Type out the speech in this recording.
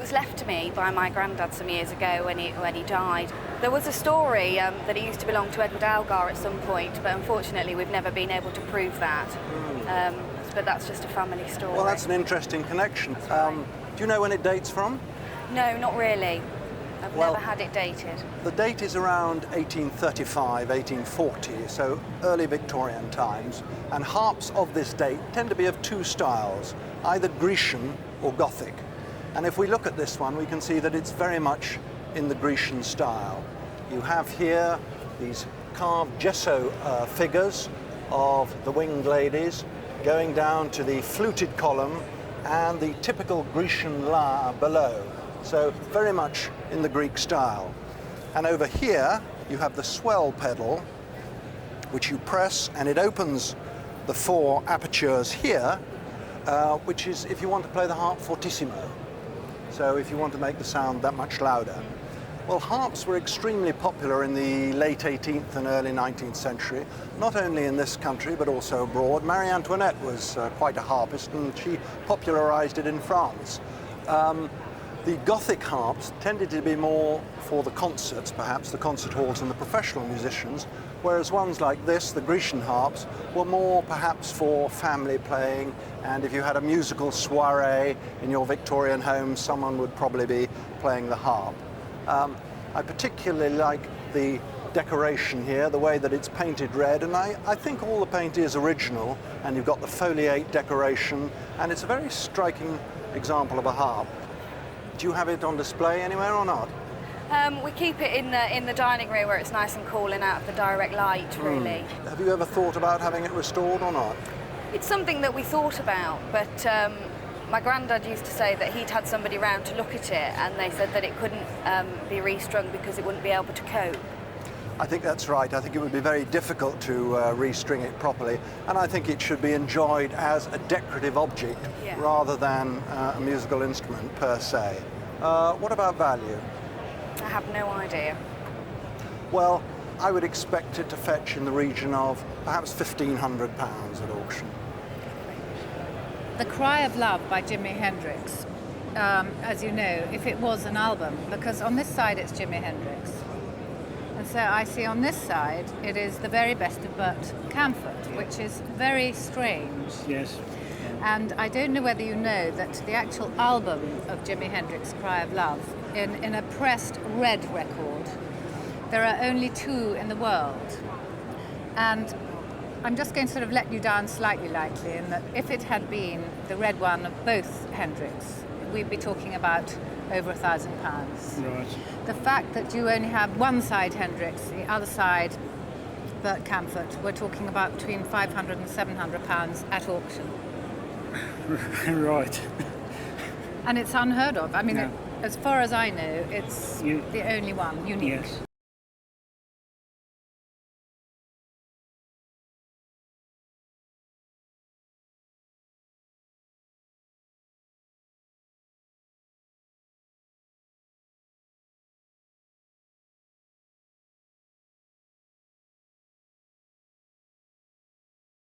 was left to me by my granddad some years ago when he died. There was a story that it used to belong to Edward Algar at some point, but unfortunately we've never been able to prove that. But that's just a family story. Well, that's an interesting connection. Do you know when it dates from? No, not really. I've never had it dated. The date is around 1835, 1840, so early Victorian times. And harps of this date tend to be of two styles, either Grecian or Gothic. And if we look at this one, we can see that it's very much in the Grecian style. You have here these carved gesso figures of the winged ladies going down to the fluted column and the typical Grecian lyre below. So very much in the Greek style. And over here you have the swell pedal, which you press and it opens the four apertures here, which is if you want to play the harp fortissimo. So if you want to make the sound that much louder. Well, harps were extremely popular in the late 18th and early 19th century, not only in this country but also abroad. Marie Antoinette was quite a harpist and she popularized it in France. The Gothic harps tended to be more for the concerts, perhaps, the concert halls and the professional musicians, whereas ones like this, the Grecian harps, were more perhaps for family playing, and if you had a musical soirée in your Victorian home, someone would probably be playing the harp. I particularly like the decoration here, the way that it's painted red, and I think all the paint is original, and you've got the foliate decoration, and it's a very striking example of a harp. Do you have it on display anywhere or not? We keep it in the dining room where it's nice and cool and out of the direct light, really. Have you ever thought about having it restored or not? It's something that we thought about, but my granddad used to say that he'd had somebody round to look at it and they said that it couldn't be restrung because it wouldn't be able to cope. I think that's right. I think it would be very difficult to restring it properly, and I think it should be enjoyed as a decorative object rather than a musical instrument per se. What about value? I have no idea. Well, I would expect it to fetch in the region of perhaps £1,500 at auction. The Cry of Love by Jimi Hendrix, as you know, if it was an album, because on this side it's Jimi Hendrix. And so I see on this side, it is the very best of Bert Camford, which is very strange. Yes. And I don't know whether you know that the actual album of Jimi Hendrix, Cry of Love, in a pressed red record, there are only two in the world. And I'm just going to sort of let you down slightly lightly in that if it had been the red one of both Hendrix, we'd be talking about over £1,000. Right. The fact that you only have one side Hendrix, the other side Bert Camford, we're talking about between £500 and £700 at auction. Right. And it's unheard of. I mean, Yeah. as far as I know, it's the only one, unique. Yes.